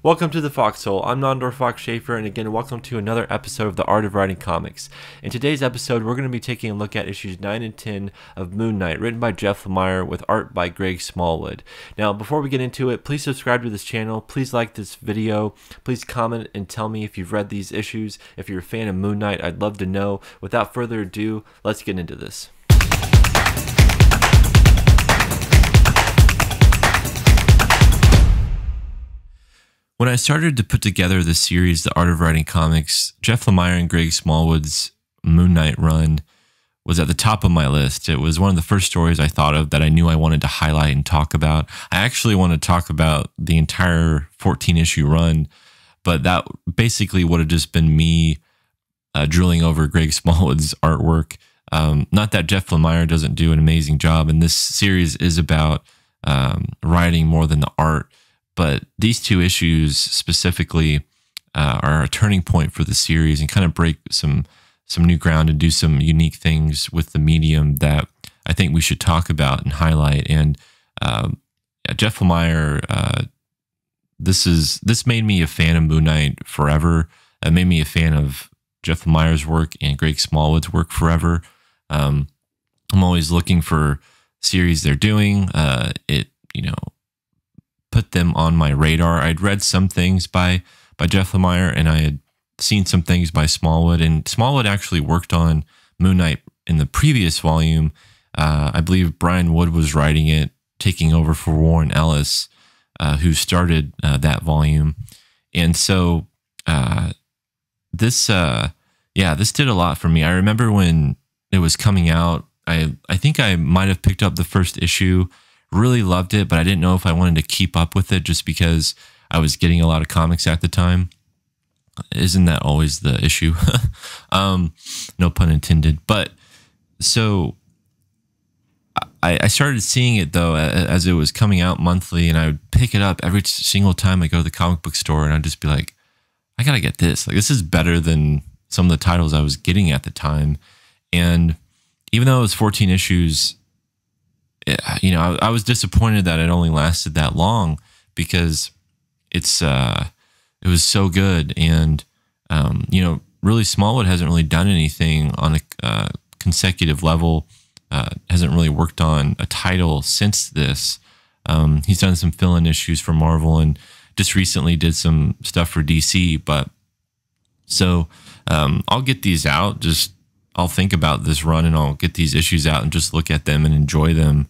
Welcome to the Foxhole. I'm Nandor Fox Shaffer, and again, welcome to another episode of The Art of Writing Comics. In today's episode, we're going to be taking a look at issues 9 and 10 of Moon Knight, written by Jeff Lemire with art by Greg Smallwood. Now, before we get into it, please subscribe to this channel, please like this video, please comment and tell me if you've read these issues. If you're a fan of Moon Knight, I'd love to know. Without further ado, let's get into this. When I started to put together the series, The Art of Writing Comics, Jeff Lemire and Greg Smallwood's Moon Knight run was at the top of my list. It was one of the first stories I thought of that I knew I wanted to highlight and talk about. I actually want to talk about the entire 14-issue run, but that basically would have just been me drooling over Greg Smallwood's artwork. Not that Jeff Lemire doesn't do an amazing job, and this series is about writing more than the art. But these two issues specifically are a turning point for the series and kind of break some new ground and do some unique things with the medium that I think we should talk about and highlight. And Jeff Lemire, this made me a fan of Moon Knight forever. It made me a fan of Jeff Lemire's work and Greg Smallwood's work forever. I'm always looking for series they're doing. Put them on my radar. I'd read some things by Jeff Lemire, and I had seen some things by Smallwood. And Smallwood actually worked on Moon Knight in the previous volume. I believe Brian Wood was writing it, taking over for Warren Ellis, who started that volume. And so this did a lot for me. I remember when it was coming out, I think I might have picked up the first issue. Really loved it, but I didn't know if I wanted to keep up with it just because I was getting a lot of comics at the time. Isn't that always the issue? No pun intended. But so I started seeing it though as it was coming out monthly, and I would pick it up every single time I go to the comic book store, and I'd just be like, I gotta get this. Like, this is better than some of the titles I was getting at the time. And even though it was 14 issues, I was disappointed that it only lasted that long because it was so good. And, really Smallwood hasn't really done anything on a consecutive level, hasn't really worked on a title since this. He's done some fill-in issues for Marvel and just recently did some stuff for DC. But so I'll get these out. I'll think about this run and I'll get these issues out and just look at them and enjoy them.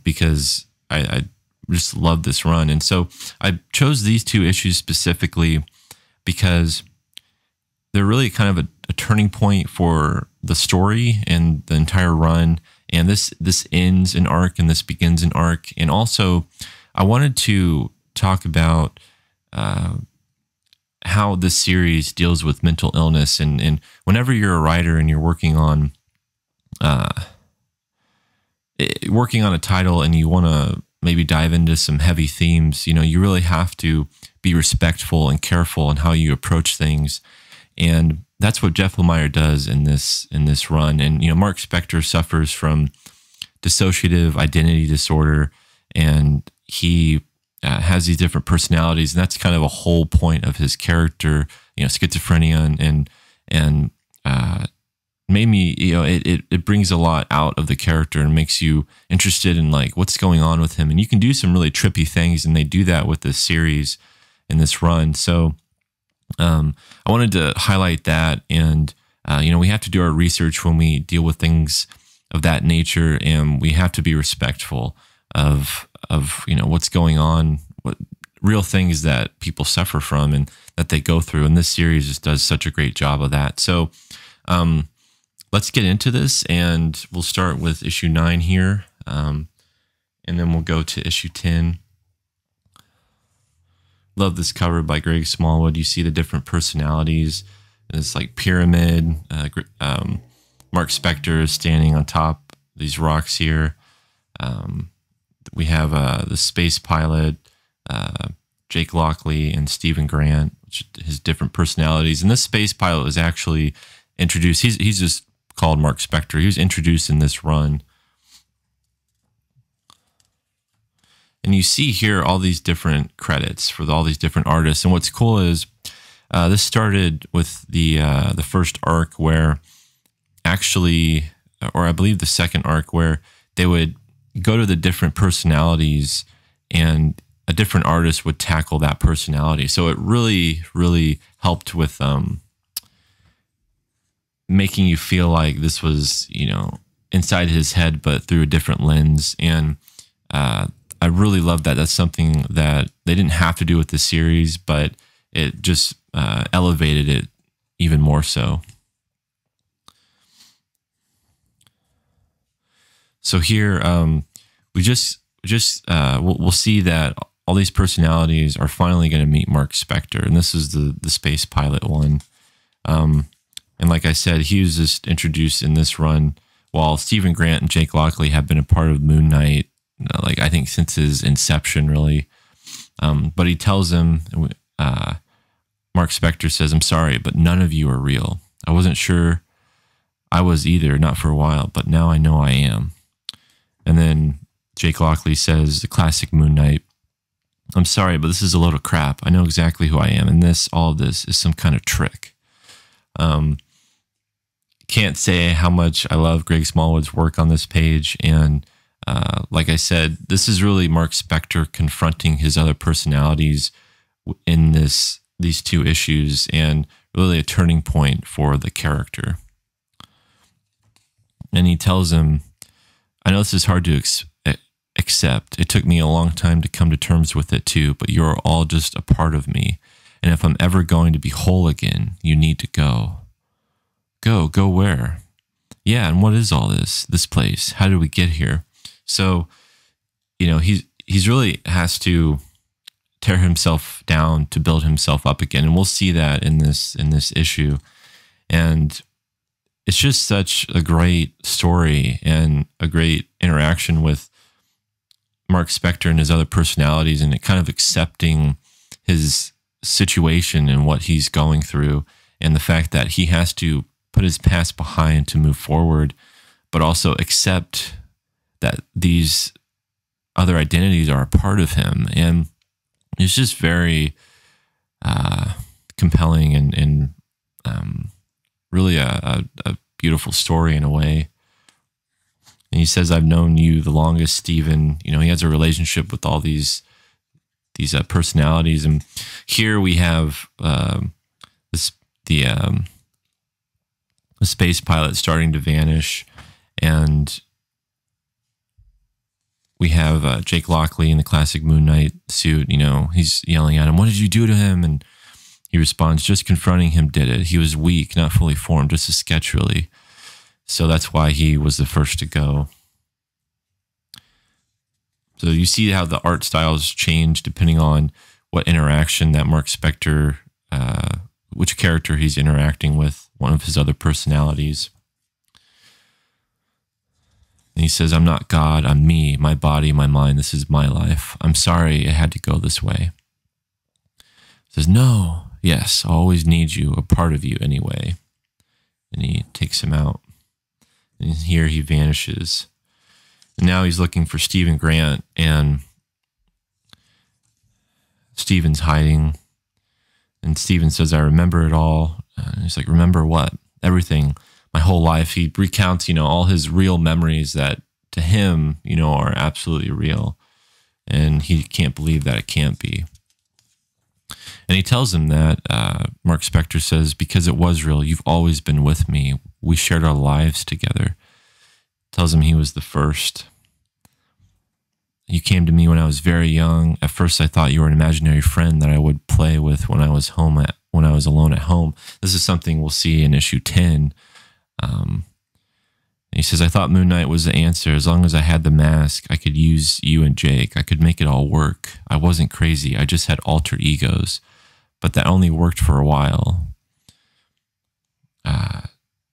Because I just love this run. And so I chose these two issues specifically because they're really kind of a turning point for the story and the entire run. And this ends an arc and this begins an arc. And also I wanted to talk about how this series deals with mental illness. And whenever you're a writer and you're working on a title and you want to maybe dive into some heavy themes, you really have to be respectful and careful in how you approach things. And that's what Jeff Lemire does in this run. And, Mark Specter suffers from dissociative identity disorder, and he has these different personalities. And that's kind of a whole point of his character, schizophrenia and made me, it brings a lot out of the character and makes you interested in like what's going on with him. And you can do some really trippy things, and they do that with this series in this run. So I wanted to highlight that. And we have to do our research when we deal with things of that nature, and we have to be respectful of what's going on, what real things that people suffer from and that they go through. And this series just does such a great job of that. So let's get into this, and we'll start with issue 9 here, and then we'll go to issue 10. Love this cover by Greg Smallwood. You see the different personalities. It's like pyramid. Mark Specter is standing on top of these rocks here. We have the space pilot, Jake Lockley, and Stephen Grant, which his different personalities. And this space pilot was actually introduced. He's just called Mark Specter. He was introduced in this run. And you see here all these different credits for all these different artists. And what's cool is this started with the first arc where actually, or I believe the second arc, where they would go to the different personalities and a different artist would tackle that personality. So it really, really helped with making you feel like this was, inside his head, but through a different lens. And I really love that. That's something that they didn't have to do with the series, but it just elevated it even more so. So here, we'll see that all these personalities are finally going to meet Mark Specter, and this is the space pilot one. And like I said, he was just introduced in this run, while Stephen Grant and Jake Lockley have been a part of Moon Knight, I think since his inception, really. But he tells him, Mark Specter says, "I'm sorry, but none of you are real. I wasn't sure I was either, not for a while, but now I know I am." And then Jake Lockley says, the classic Moon Knight, "I'm sorry, but this is a load of crap. I know exactly who I am, and all of this is some kind of trick." Can't say how much I love Greg Smallwood's work on this page. And like I said, this is really Mark Specter confronting his other personalities in these two issues, and really a turning point for the character. And he tells him, "I know this is hard to accept. It took me a long time to come to terms with it too, but you're all just a part of me. And if I'm ever going to be whole again, you need to go." Go where? "Yeah, and what is all this place? How did we get here?" So, he's really has to tear himself down to build himself up again. And we'll see that in this issue. And it's just such a great story and a great interaction with Mark Specter and his other personalities, and it kind of accepting his situation and what he's going through, and the fact that he has to put his past behind to move forward, but also accept that these other identities are a part of him. And it's just very compelling and really a beautiful story in a way. And he says, "I've known you the longest, Stephen." He has a relationship with all these personalities. And here we have the space pilot starting to vanish, and we have Jake Lockley in the classic Moon Knight suit. He's yelling at him, "What did you do to him?" And he responds, "Just confronting him did it. He was weak, not fully formed, just a sketch, really." So that's why he was the first to go. So you see how the art styles change depending on what interaction that Mark Specter, which character he's interacting with, one of his other personalities. And he says, "I'm not God, I'm me, my body, my mind, this is my life. I'm sorry it had to go this way." He says, "No, yes, I'll always need you, a part of you anyway." And he takes him out. And here he vanishes. And now he's looking for Stephen Grant, and Stephen's hiding. And Stephen says, "I remember it all." And he's like, "Remember what?" "Everything, my whole life." He recounts, all his real memories that to him, are absolutely real. And he can't believe that it can't be. And he tells him that, Mark Specter says, "Because it was real, you've always been with me. We shared our lives together." Tells him he was the first. "You came to me when I was very young. At first I thought you were an imaginary friend that I would play with when I was alone at home." This is something we'll see in issue 10. He says, "I thought Moon Knight was the answer. As long as I had the mask, I could use you and Jake. I could make it all work. I wasn't crazy. I just had alter egos. But that only worked for a while.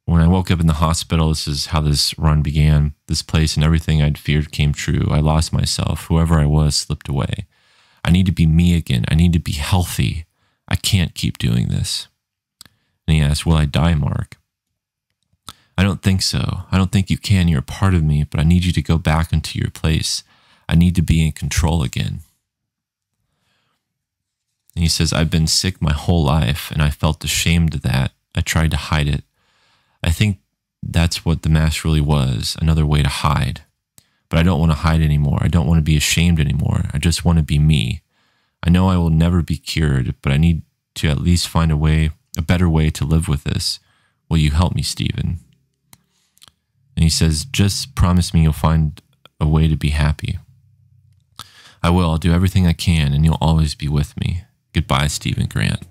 When I woke up in the hospital, this is how this run began. This place and everything I'd feared came true. I lost myself. Whoever I was slipped away. I need to be me again. I need to be healthy. I can't keep doing this." And he asks, "Will I die, Mark?" "I don't think so. I don't think you can. You're a part of me, but I need you to go back into your place. I need to be in control again. And he says, I've been sick my whole life, and I felt ashamed of that. I tried to hide it. I think that's what the mask really was, another way to hide. But I don't want to hide anymore. I don't want to be ashamed anymore. I just want to be me. I know I will never be cured, but I need to at least find a better way to live with this. Will you help me, Stephen? And he says, just promise me you'll find a way to be happy. I will. I'll do everything I can, and you'll always be with me. Goodbye, Stephen Grant.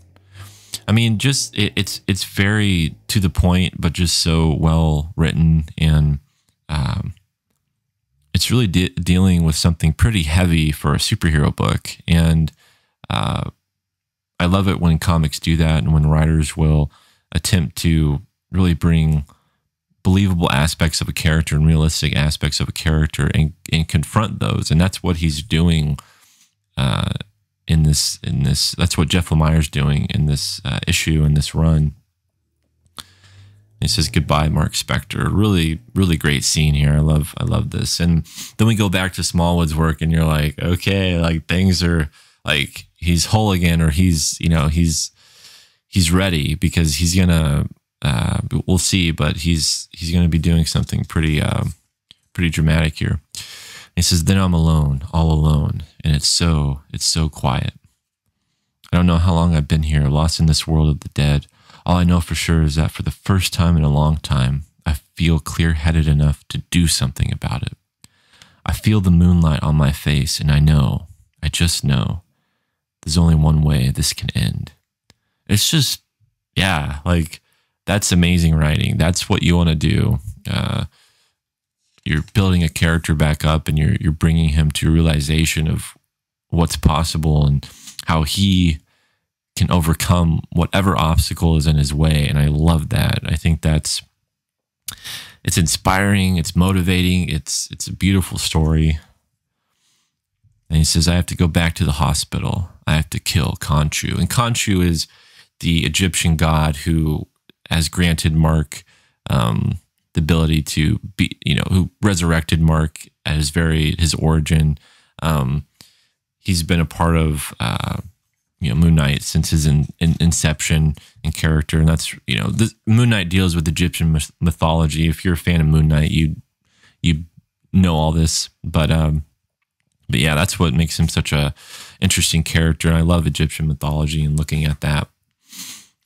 I mean, just it's very to the point, but just so well written, and it's really dealing with something pretty heavy for a superhero book. And I love it when comics do that, and when writers will attempt to really bring believable aspects of a character and realistic aspects of a character and confront those. And that's what he's doing in this. That's what Jeff Lemire's doing in this issue, in this run. He says, goodbye, Mark Specter. Really, really great scene here. I love this. And then we go back to Smallwood's work, and you're like, okay, like things are like, he's whole again, or he's ready, because he's gonna, we'll see, but he's gonna be doing something pretty dramatic here. He says, then I'm alone, all alone, and it's so quiet. I don't know how long I've been here, lost in this world of the dead. All I know for sure is that for the first time in a long time, I feel clear-headed enough to do something about it. I feel the moonlight on my face, and I just know, there's only one way this can end. It's just, yeah, like, that's amazing writing. That's what you want to do. You're building a character back up, and you're bringing him to a realization of what's possible and how he can overcome whatever obstacle is in his way. And I love that. I think it's inspiring. It's motivating. It's a beautiful story. And he says, I have to go back to the hospital. I have to kill Khonshu. And Khonshu is the Egyptian god who has granted Mark the ability to be, who resurrected Mark at his origin. He's been a part of Moon Knight since his inception and character, and that's Moon Knight deals with Egyptian mythology. If you're a fan of Moon Knight, you know all this, but yeah, that's what makes him such a interesting character. And I love Egyptian mythology and looking at that.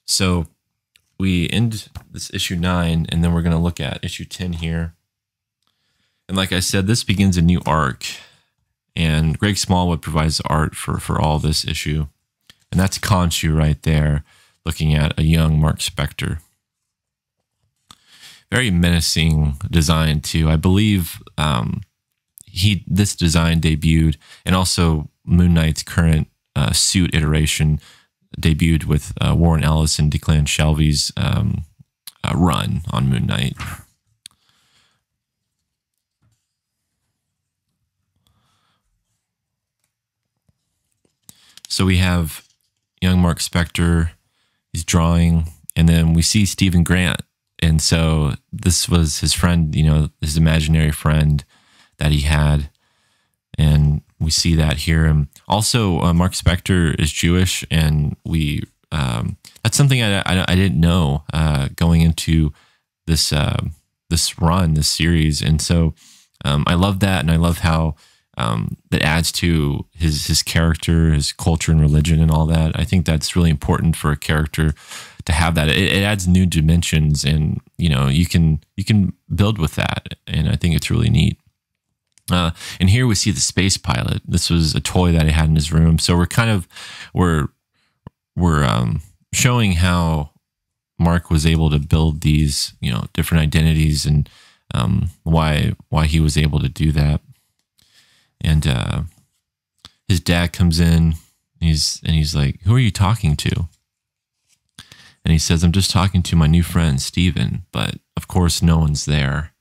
So we end this issue 9, and then we're going to look at issue 10 here. And like I said, this begins a new arc, and Greg Smallwood provides the art for all this issue. And that's Khonshu right there, looking at a young Mark Specter. Very menacing design too. I believe this design debuted, and also Moon Knight's current suit iteration debuted with Warren Ellis and Declan Shalvey's run on Moon Knight. So we have young Mark Specter, he's drawing, and then we see Stephen Grant. And so this was his friend, his imaginary friend that he had. And we see that here. And also Mark Specter is Jewish, and that's something I didn't know going into this run, this series. And so I love that, and I love how that adds to his character, his culture and religion and all that. I think that's really important for a character to have that. It adds new dimensions, and you can build with that, and I think it's really neat. And here we see the space pilot. This was a toy that he had in his room. So we're showing how Mark was able to build these different identities, and why he was able to do that. And his dad comes in, and he's like, who are you talking to? And he says, I'm just talking to my new friend, Stephen, but of course no one's there.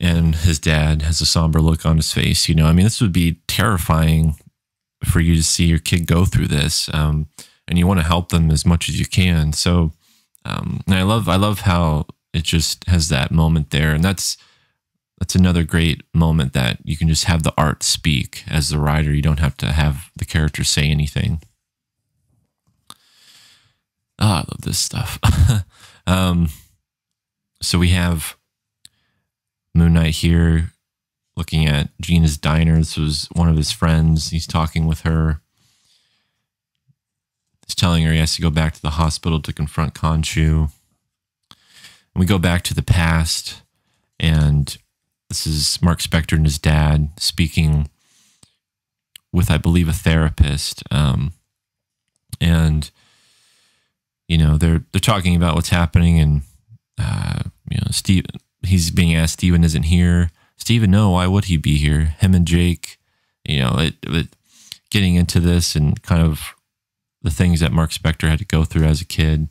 And his dad has a somber look on his face. This would be terrifying for you to see your kid go through this. And you want to help them as much as you can. So, and I love how it just has that moment there. And that's that's another great moment that you can just have the art speak as the writer. You don't have to have the character say anything. Oh, I love this stuff. So we have Moon Knight here looking at Gina's diner. This was one of his friends. He's talking with her. He's telling her he has to go back to the hospital to confront Khonshu. And we go back to the past, and this is Mark Specter and his dad speaking with, I believe, a therapist. And you know, they're talking about what's happening, and you know, he's being asked, Steven isn't here. Steven, no, why would he be here? Him and Jake, you know, it getting into this and kind of the things that Mark Spector had to go through as a kid.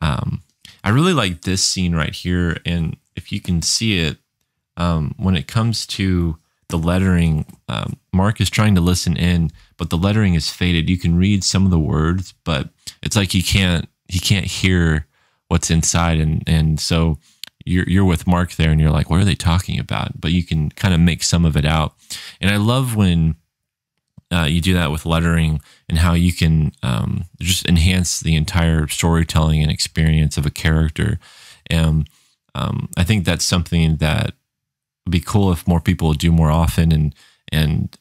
I really like this scene right here, and if you can see it, when it comes to the lettering, Mark is trying to listen in, but the lettering is faded. You can read some of the words, but it's like he can't hear what's inside, and so you're with Mark there, and you're like, what are they talking about? But you can kind of make some of it out, and I love when you do that with lettering and how you can just enhance the entire storytelling and experience of a character. And I think that's something that would be cool if more people would do more often. And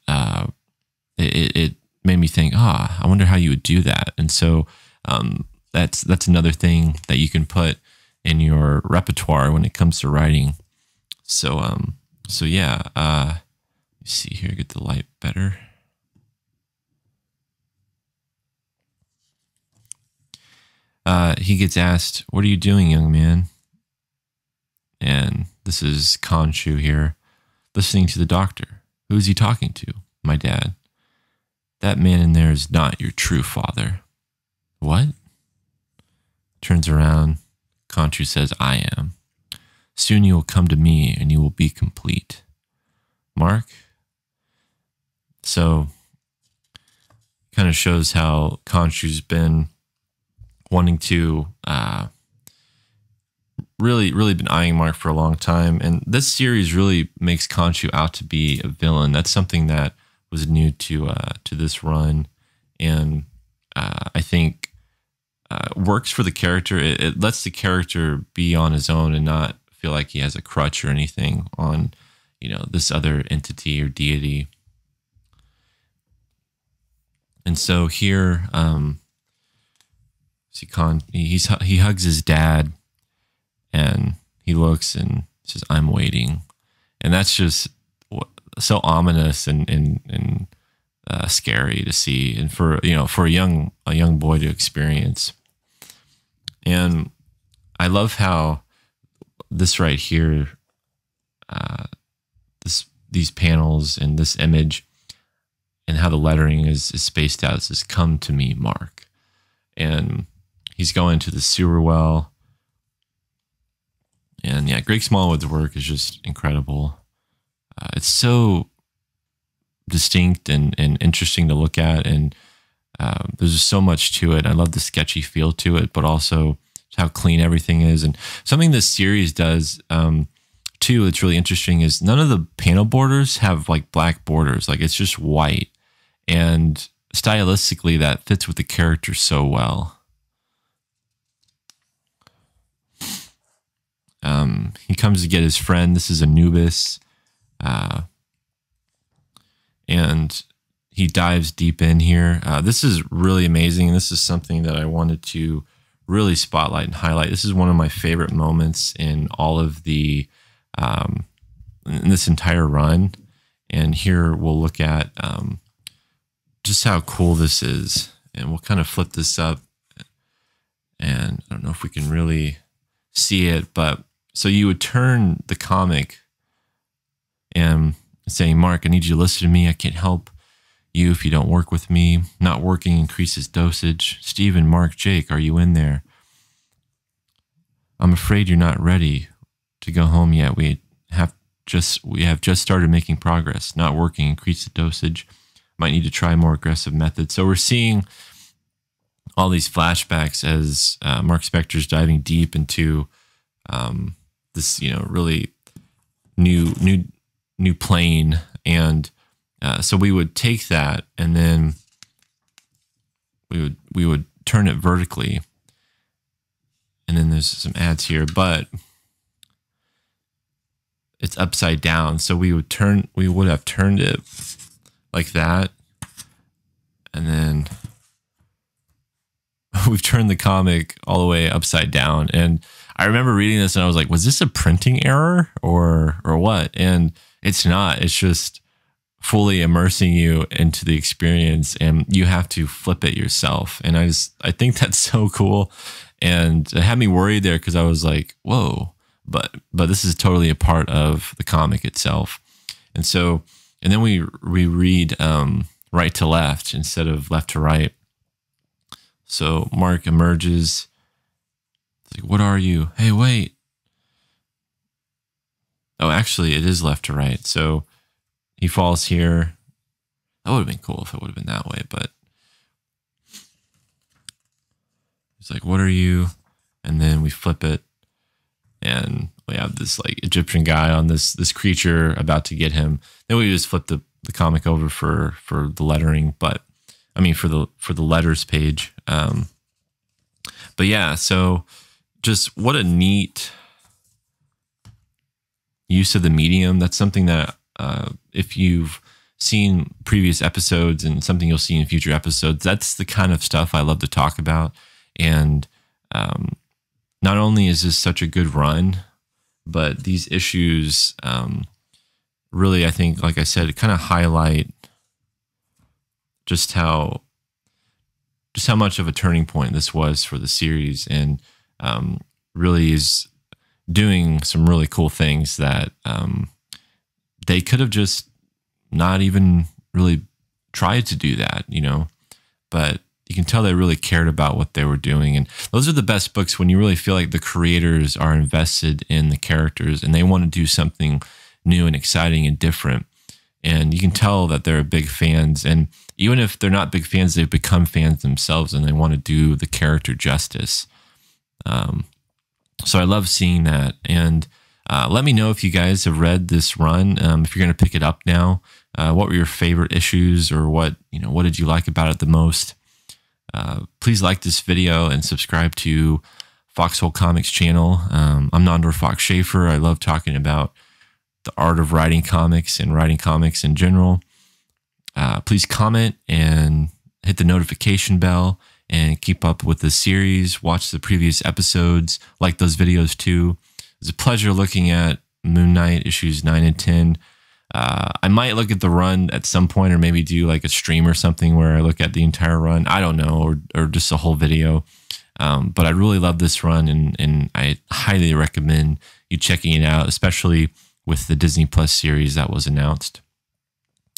it made me think, I wonder how you would do that. And so that's another thing that you can put in your repertoire when it comes to writing. So yeah. Let me see here, get the light better. He gets asked, what are you doing, young man? And this is Khonshu here, listening to the doctor. Who is he talking to? My dad. That man in there is not your true father. What? Turns around. Khonshu says, I am. Soon you will come to me and you will be complete. Mark? So, kind of shows how Khonshu's been wanting to really been eyeing Mark for a long time, and this series really makes Khonshu out to be a villain. That's something that was new to this run, and I think works for the character. It lets the character be on his own and not feel like he has a crutch or anything on, you know, this other entity or deity. And so here, he hugs his dad, and he looks and says, I'm waiting. And that's just so ominous and scary to see, and for a young boy to experience. And I love how this right here, these panels and this image and how the lettering is spaced out. It says, come to me, Mark. And he's going to the sewer well. And yeah, Greg Smallwood's work is just incredible. It's so distinct and interesting to look at. And there's just so much to it. I love the sketchy feel to it, but also how clean everything is. And something this series does too, it's really interesting, is none of the panel borders have like black borders. Like, it's just white. And stylistically, that fits with the character so well. He comes to get his friend. This is Anubis. And he dives deep in here. This is really amazing. This is something that I wanted to really spotlight and highlight. This is one of my favorite moments in all of the, in this entire run. And here we'll look at just how cool this is. And we'll kind of flip this up. And I don't know if we can really see it, but so you would turn the comic and saying, Mark, I need you to listen to me. I can't help you if you don't work with me. Not working increases dosage. Steven, Mark, Jake, are you in there? I'm afraid you're not ready to go home yet. We have just started making progress. Not working, increase the dosage. Might need to try more aggressive methods. So we're seeing all these flashbacks as Mark Spector's diving deep into this, really new plane, and so we would take that and then we would turn it vertically, and then there's some ads here, but it's upside down. So we would have turned it like that, and then we've turned the comic all the way upside down. And I remember reading this and I was like, was this a printing error or what? And it's not. It's just fully immersing you into the experience, and you have to flip it yourself. And I think that's so cool. And it had me worried there because I was like, whoa, but this is totally a part of the comic itself. And so, and then we read right to left instead of left to right. So Mark emerges. It's like, what are you? Hey, wait. Oh, actually, it is left to right. So he falls here. That would have been cool if it would have been that way, but he's like, what are you? And then we flip it, and we have this like Egyptian guy on this creature about to get him. Then we just flip the comic over for the lettering, but I mean for the letters page. But yeah, so just what a neat use of the medium. That's something that if you've seen previous episodes and something you'll see in future episodes, that's the kind of stuff I love to talk about. And not only is this such a good run, but these issues really, I think, like I said, kind of highlight just how much of a turning point this was for the series, and really is doing some really cool things that they could have just not even really tried to do that, you know, but you can tell they really cared about what they were doing. And those are the best books when you really feel like the creators are invested in the characters and they want to do something new and exciting and different. And you can tell that they're big fans. And even if they're not big fans, they've become fans themselves and they want to do the character justice. So I love seeing that. And let me know if you guys have read this run. If you're going to pick it up now, what were your favorite issues, or what did you like about it the most? Please like this video and subscribe to Foxhole Comics channel. I'm Nandor Fox Shaffer. I love talking about the art of writing comics and writing comics in general. Please comment and hit the notification bell and keep up with the series. Watch the previous episodes. Like those videos too. It's a pleasure looking at Moon Knight issues 9 and 10. I might look at the run at some point, or maybe do like a stream or something where I look at the entire run. I don't know, or just a whole video. But I really love this run, and I highly recommend you checking it out, especially with the Disney Plus series that was announced.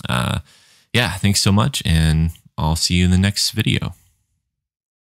Yeah, thanks so much, and I'll see you in the next video.